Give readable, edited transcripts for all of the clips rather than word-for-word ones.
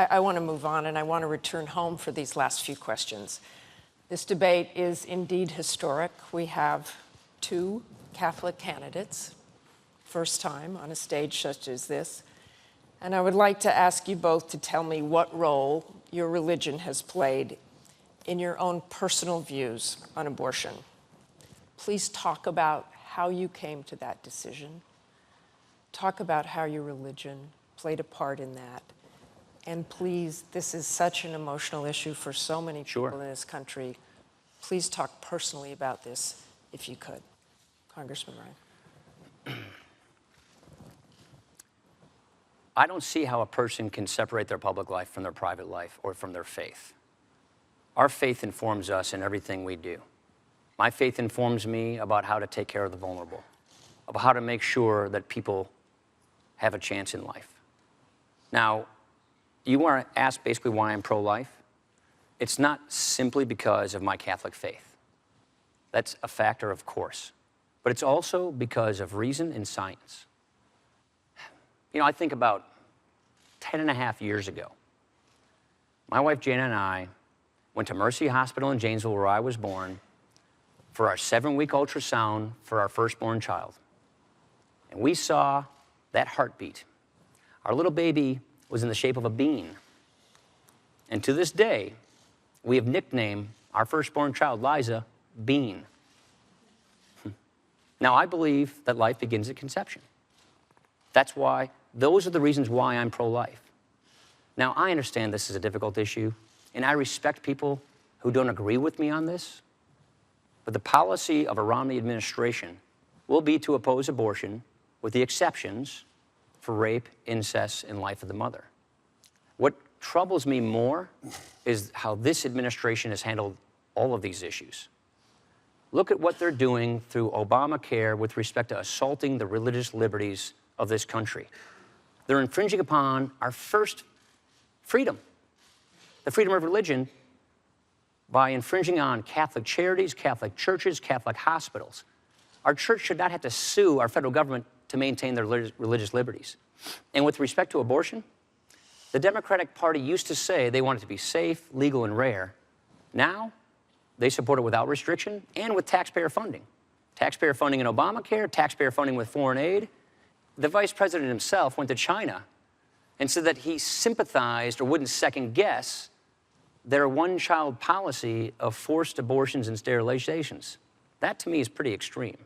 I want to move on, and I want to return home for these last few questions. This debate is indeed historic. We have two Catholic candidates, first time on a stage such as this. And I would like to ask you both to tell me what role your religion has played in your own personal views on abortion. Please talk about how you came to that decision. Talk about how your religion played a part in that. And please, this is such an emotional issue for so many people in this country. Please talk personally about this, if you could. Congressman Ryan. I don't see how a person can separate their public life from their private life or from their faith. Our faith informs us in everything we do. My faith informs me about how to take care of the vulnerable, about how to make sure that people have a chance in life. Now, you want to ask basically why I'm pro-life? It's not simply because of my Catholic faith. That's a factor, of course. But it's also because of reason and science. You know, I think about 10.5 years ago, my wife Jana and I went to Mercy Hospital in Janesville, where I was born, for our 7-week ultrasound for our firstborn child. And we saw that heartbeat. Our little baby was in the shape of a bean. And to this day, we have nicknamed our firstborn child, Liza, Bean. Now, I believe that life begins at conception. Those are the reasons why I'm pro-life. Now, I understand this is a difficult issue, and I respect people who don't agree with me on this, but the policy of a Romney administration will be to oppose abortion with the exceptions for rape, incest, and life of the mother. What troubles me more is how this administration has handled all of these issues. Look at what they're doing through Obamacare with respect to assaulting the religious liberties of this country. They're infringing upon our first freedom, the freedom of religion, by infringing on Catholic charities, Catholic churches, Catholic hospitals. Our church should not have to sue our federal government to maintain their religious liberties. And with respect to abortion, the Democratic Party used to say they want it to be safe, legal, and rare. Now, they support it without restriction and with taxpayer funding. Taxpayer funding in Obamacare, taxpayer funding with foreign aid. The vice president himself went to China and said that he sympathized or wouldn't second guess their one-child policy of forced abortions and sterilizations. That, to me, is pretty extreme.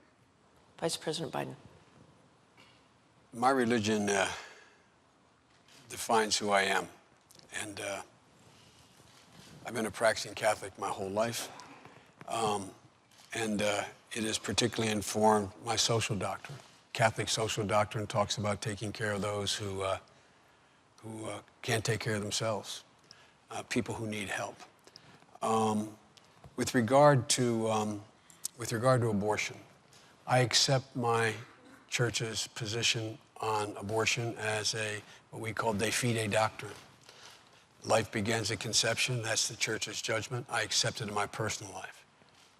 Vice President Biden. My religion defines who I am. And I've been a practicing Catholic my whole life. It has particularly informed my social doctrine. Catholic social doctrine talks about taking care of those who can't take care of themselves, people who need help. With regard to abortion, I accept my church's position on abortion as what we call de fide doctrine. Life begins at conception. That's the church's judgment. I accept it in my personal life.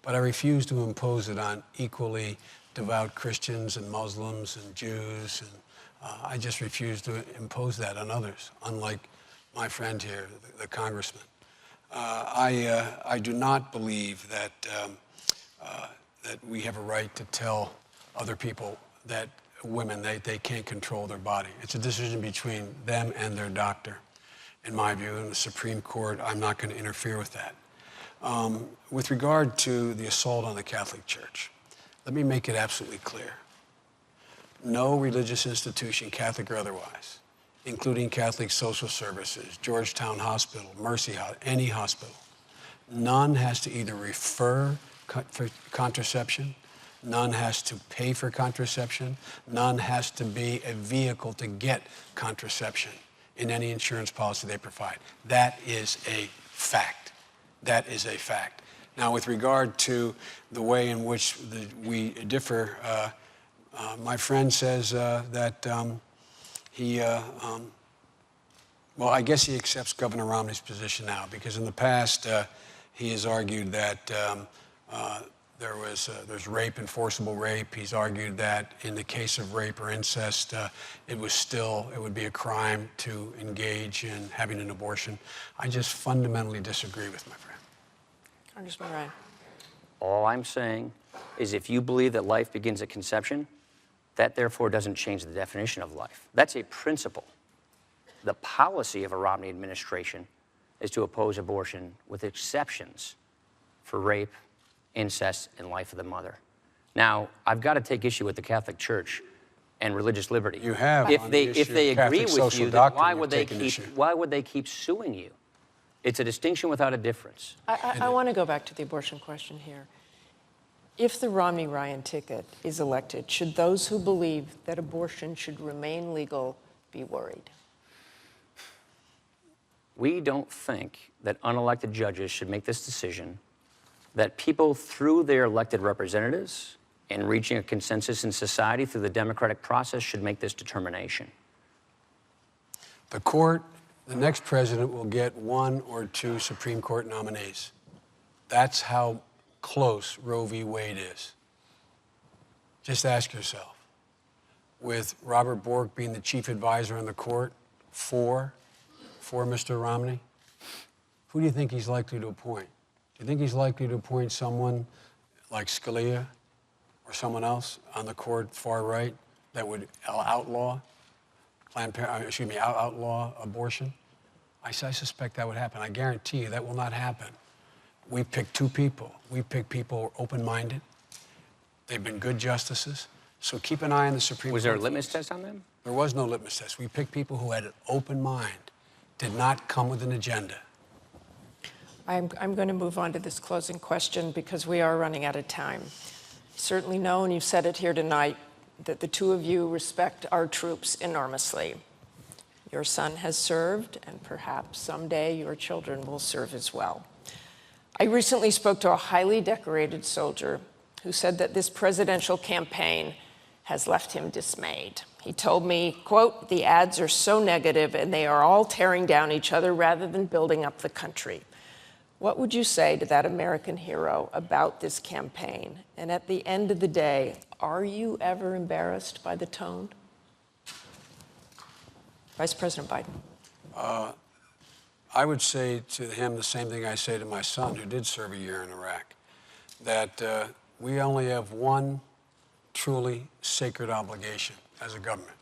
But I refuse to impose it on equally devout Christians and Muslims and Jews. And I just refuse to impose that on others, unlike my friend here, the congressman. I do not believe that we have a right to tell other people that women, they can't control their body. It's a decision between them and their doctor. In my view, in the Supreme Court, I'm not going to interfere with that. With regard to the assault on the Catholic Church, let me make it absolutely clear. No religious institution, Catholic or otherwise, including Catholic Social Services, Georgetown Hospital, Mercy, any hospital, none has to either refer for contraception, none has to pay for contraception, none has to be a vehicle to get contraception in any insurance policy they provide. That is a fact. That is a fact. Now, with regard to the way in which we differ, my friend says that well, I guess he accepts Governor Romney's position now, because in the past he has argued that there's rape and forcible rape. He's argued that in the case of rape or incest, it would be a crime to engage in having an abortion. I just fundamentally disagree with my friend. Congressman Ryan. All I'm saying is if you believe that life begins at conception, that therefore doesn't change the definition of life. That's a principle. The policy of a Romney administration is to oppose abortion with exceptions for rape, incest, and life of the mother. Now, I've got to take issue with the Catholic Church and religious liberty. You have. If on they the issue agree of Catholic with social you, then doctrine, why you've would they taken keep issue. suing you? It's a distinction without a difference. I want to go back to the abortion question here. If the Romney-Ryan ticket is elected, should those who believe that abortion should remain legal be worried? We don't think that unelected judges should make this decision, that people through their elected representatives and reaching a consensus in society through the democratic process should make this determination. The next president will get 1 or 2 Supreme Court nominees. That's how close Roe v. Wade is. Just ask yourself, with Robert Bork being the chief advisor in the court for Mr. Romney, who do you think he's likely to appoint? Do you think he's likely to appoint someone like Scalia or someone else on the court far right that would outlaw outlaw abortion? I suspect that would happen. I guarantee you that will not happen. We picked 2 people. We picked people open-minded. They've been good justices. So keep an eye on the Supreme Court. Was there a litmus test on them? There was no litmus test. We picked people who had an open mind, did not come with an agenda. I'm going to move on to this closing question because we are running out of time. Certainly know, and you've said it here tonight, that the 2 of you respect our troops enormously. Your son has served, and perhaps someday your children will serve as well. I recently spoke to a highly decorated soldier who said that this presidential campaign has left him dismayed. He told me, quote, "The ads are so negative and they are all tearing down each other rather than building up the country." What would you say to that American hero about this campaign? And at the end of the day, are you ever embarrassed by the tone? Vice President Biden. I would say to him the same thing I say to my son, who did serve a year in Iraq, that we only have one truly sacred obligation as a government.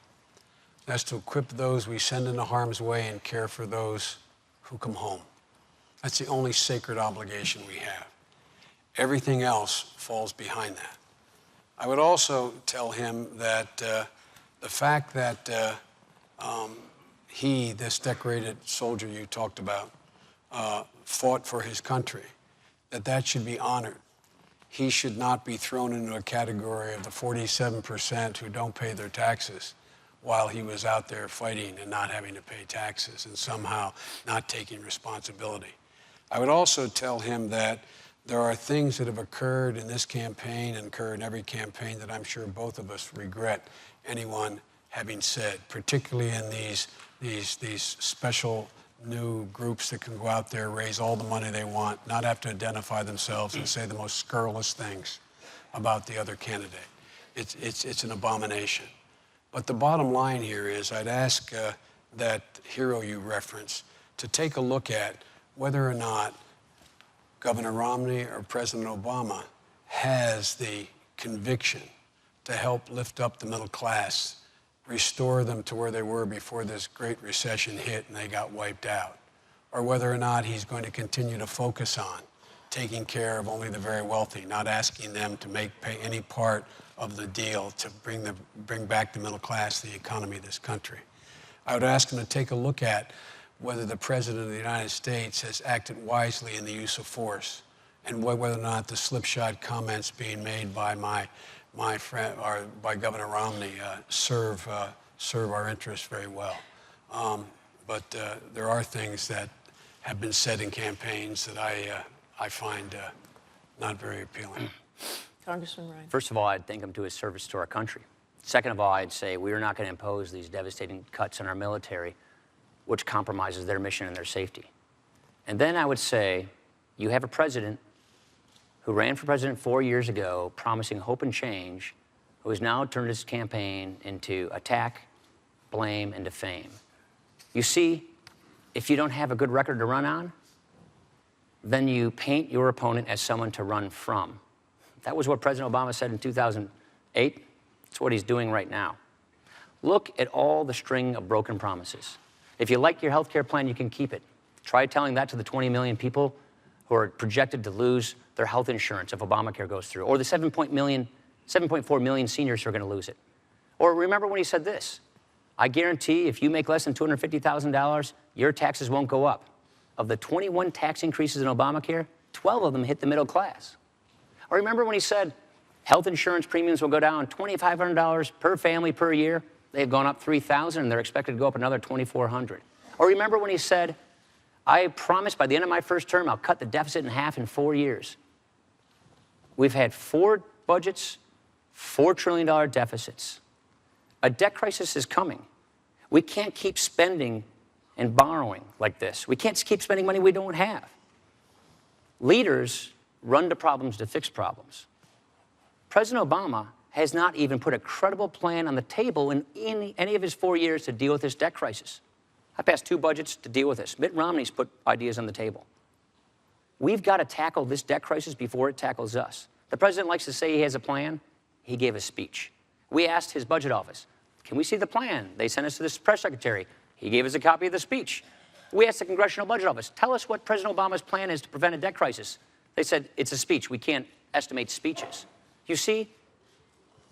That's to equip those we send into harm's way and care for those who come home. That's the only sacred obligation we have. Everything else falls behind that. I would also tell him that the fact that he, this decorated soldier you talked about, fought for his country, that should be honored. He should not be thrown into a category of the 47% who don't pay their taxes while he was out there fighting and not having to pay taxes and somehow not taking responsibility. I would also tell him that there are things that have occurred in this campaign and occur in every campaign that I'm sure both of us regret anyone having said, particularly in these special new groups that can go out there, raise all the money they want, not have to identify themselves and say the most scurrilous things about the other candidate. It's an abomination. But the bottom line here is I'd ask that hero you reference to take a look at whether or not Governor Romney or President Obama has the conviction to help lift up the middle class, restore them to where they were before this great recession hit and they got wiped out, or whether or not he's going to continue to focus on taking care of only the very wealthy, not asking them to pay any part of the deal to bring back the middle class, the economy of this country. I would ask him to take a look at whether the President of the United States has acted wisely in the use of force, and whether or not the slipshod comments being made by my friend, or by Governor Romney, serve our interests very well. But there are things that have been said in campaigns that I find not very appealing. Congressman Ryan. First of all, I'd thank him to his service to our country. Second of all, I'd say we are not going to impose these devastating cuts on our military, which compromises their mission and their safety. And then I would say, you have a president who ran for president 4 years ago promising hope and change, who has now turned his campaign into attack, blame, and defame. You see, if you don't have a good record to run on, then you paint your opponent as someone to run from. That was what President Obama said in 2008. It's what he's doing right now. Look at all the string of broken promises. If you like your health care plan, you can keep it. Try telling that to the 20 million people who are projected to lose their health insurance if Obamacare goes through, or the 7.4 million seniors who are going to lose it. Or remember when he said this, I guarantee if you make less than $250,000, your taxes won't go up. Of the 21 tax increases in Obamacare, 12 of them hit the middle class. Or remember when he said health insurance premiums will go down $2,500 per family per year? They've gone up $3,000 and they're expected to go up another $2,400. Or remember when he said, I promise by the end of my first term, I'll cut the deficit in half in 4 years. We've had 4 budgets, $4 trillion deficits. A debt crisis is coming. We can't keep spending and borrowing like this. We can't keep spending money we don't have. Leaders run to problems to fix problems. President Obama has not even put a credible plan on the table in any of his 4 years to deal with this debt crisis. I passed 2 budgets to deal with this. Mitt Romney's put ideas on the table. We've got to tackle this debt crisis before it tackles us. The president likes to say he has a plan. He gave a speech. We asked his budget office, can we see the plan? They sent us to this press secretary. He gave us a copy of the speech. We asked the Congressional Budget Office, tell us what President Obama's plan is to prevent a debt crisis. They said, it's a speech. We can't estimate speeches. You see,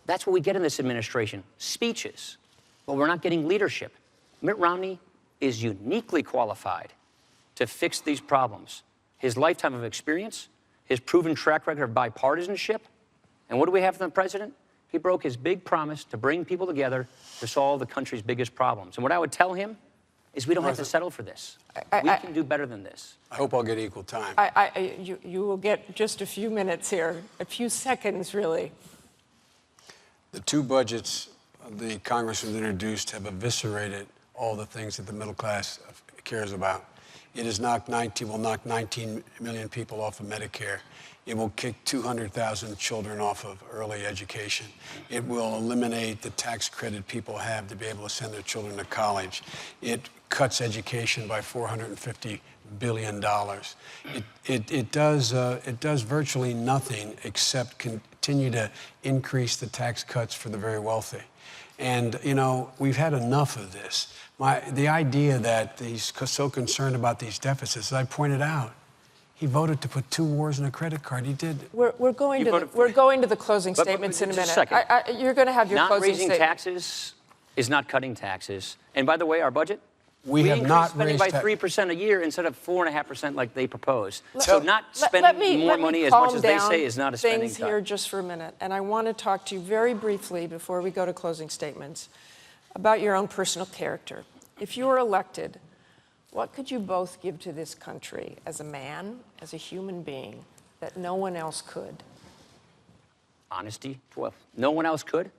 that's what we get in this administration, speeches. But we're not getting leadership. Mitt Romney is uniquely qualified to fix these problems. His lifetime of experience, his proven track record of bipartisanship, and what do we have from the president? He broke his big promise to bring people together to solve the country's biggest problems. And what I would tell him is we don't have to settle for this. We can do better than this. I hope I'll get equal time. You will get just a few minutes here, a few seconds, really. The 2 budgets the Congress has introduced have eviscerated all the things that the middle class cares about. It will knock 19 million people off of Medicare. It will kick 200,000 children off of early education. It will eliminate the tax credit people have to be able to send their children to college. It cuts education by $450 billion. It does virtually nothing except continue to increase the tax cuts for the very wealthy. And, you know, we've had enough of this. The idea that he's so concerned about these deficits, as I pointed out, he voted to put 2 wars on a credit card. He did. We're going to the closing statements in a minute. Just a second. You're going to have your closing statement. Not raising taxes is not cutting taxes. And by the way, our budget, we have not spending by 3% a year instead of 4.5% like they proposed. So not spending more money as much as they say is not a spending things cut. here just for a minute, and I want to talk to you very briefly before we go to closing statements about your own personal character. If you were elected, what could you both give to this country as a man, as a human being, that no one else could? Honesty. Well, no one else could.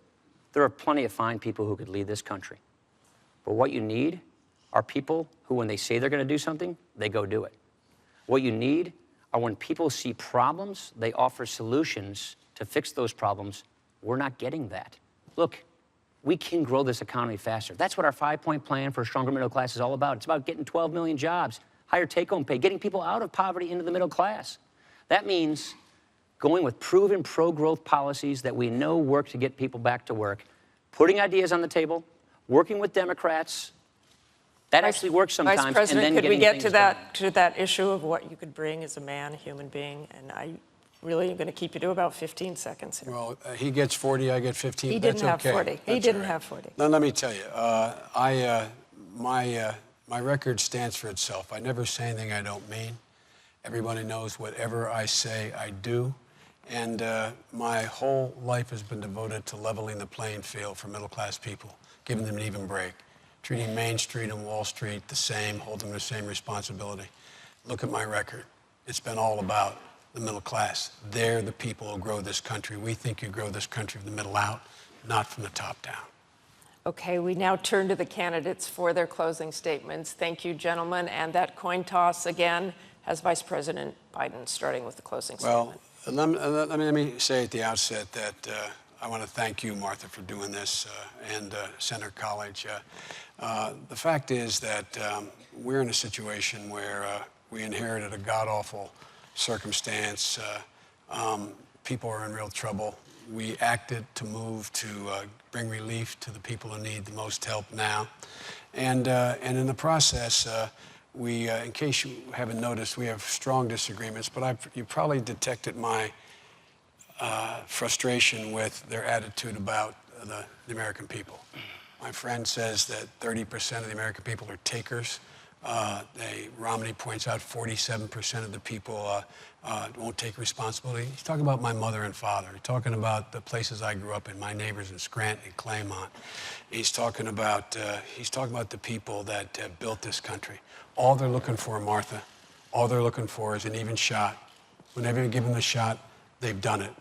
There are plenty of fine people who could lead this country. But what you need are people who, when they say they're going to do something, they go do it. What you need are when people see problems, they offer solutions to fix those problems. We're not getting that. Look, we can grow this economy faster. That's what our 5-point plan for a stronger middle class is all about. It's about getting 12 million jobs, higher take-home pay, getting people out of poverty into the middle class. That means going with proven pro-growth policies that we know work to get people back to work, putting ideas on the table, working with Democrats. That actually works sometimes. Vice President, and then could we get to that issue of what you could bring as a man, a human being? And I really am going to keep you to about 15 seconds here. Well, he gets 40, I get 15. He That's didn't have okay. 40. He That's didn't all right. have 40. Now, let me tell you, my record stands for itself. I never say anything I don't mean. Everybody knows whatever I say, I do. And my whole life has been devoted to leveling the playing field for middle-class people, giving them an even break, treating Main Street and Wall Street the same, holding them the same responsibility. Look at my record. It's been all about the middle class. They're the people who grow this country. We think you grow this country from the middle out, not from the top down. Okay, we now turn to the candidates for their closing statements. Thank you, gentlemen. And that coin toss again has Vice President Biden starting with the closing statement. Well, Let me say at the outset that I want to thank you, Martha, for doing this, and Senator College. The fact is that we're in a situation where we inherited a god-awful circumstance. People are in real trouble. We acted to move to bring relief to the people who need the most help now. And in the process, we, in case you haven't noticed, we have strong disagreements, but you probably detected my frustration with their attitude about the American people. My friend says that 30% of the American people are takers. Romney points out 47% of the people won't take responsibility. He's talking about my mother and father. He's talking about the places I grew up in, my neighbors in Scranton and Claymont. He's talking about the people that built this country. All they're looking for, Martha, all they're looking for is an even shot. Whenever you give them the shot, they've done it.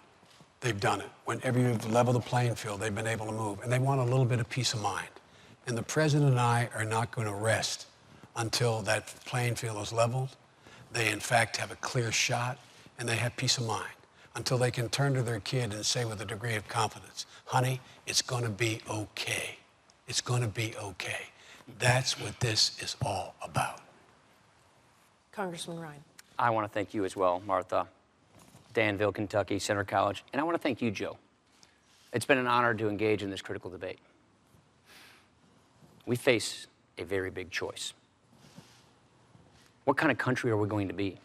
They've done it. Whenever you've leveled the playing field, they've been able to move. And they want a little bit of peace of mind. And the president and I are not going to rest until that playing field is leveled. They, in fact, have a clear shot, and they have peace of mind. Until they can turn to their kid and say with a degree of confidence, honey, it's going to be okay. It's going to be okay. That's what this is all about. Congressman Ryan. I want to thank you as well, Martha, Danville, Kentucky, Senator College, and I want to thank you, Joe. It's been an honor to engage in this critical debate. We face a very big choice. What kind of country are we going to be?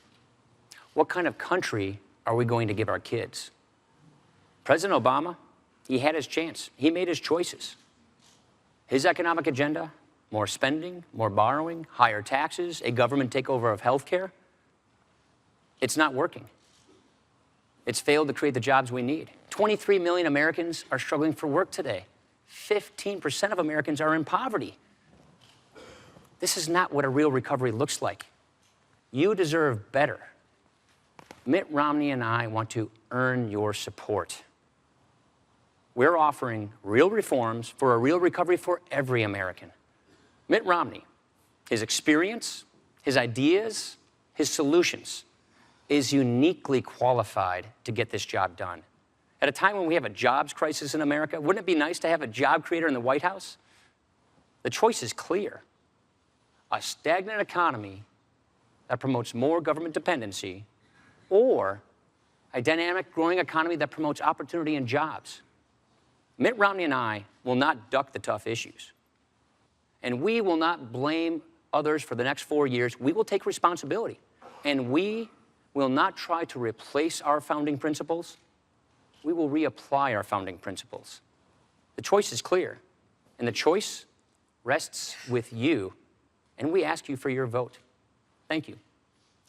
What kind of country are we going to give our kids? President Obama, he had his chance. He made his choices. His economic agenda, more spending, more borrowing, higher taxes, a government takeover of health care, it's not working. It's failed to create the jobs we need. 23 million Americans are struggling for work today. 15% of Americans are in poverty. This is not what a real recovery looks like. You deserve better. Mitt Romney and I want to earn your support. We're offering real reforms for a real recovery for every American. Mitt Romney, his experience, his ideas, his solutions, is uniquely qualified to get this job done. At a time when we have a jobs crisis in America, wouldn't it be nice to have a job creator in the White House? The choice is clear. A stagnant economy that promotes more government dependency, or a dynamic, growing economy that promotes opportunity and jobs. Mitt Romney and I will not duck the tough issues. And we will not blame others for the next 4 years. We will take responsibility. And we will not try to replace our founding principles. We will reapply our founding principles. The choice is clear, and the choice rests with you. And we ask you for your vote. Thank you.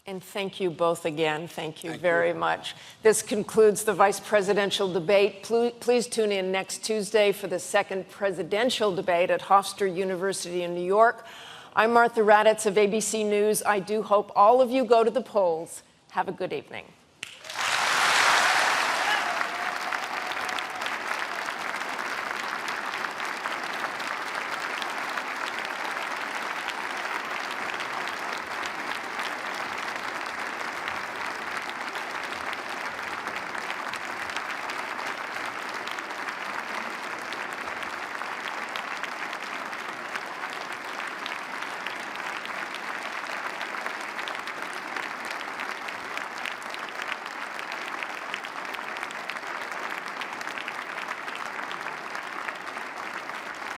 And thank you both again. Thank you very much. This concludes the vice presidential debate. Please tune in next Tuesday for the second presidential debate at Hofstra University in New York. I'm Martha Raddatz of ABC News. I do hope all of you go to the polls. Have a good evening.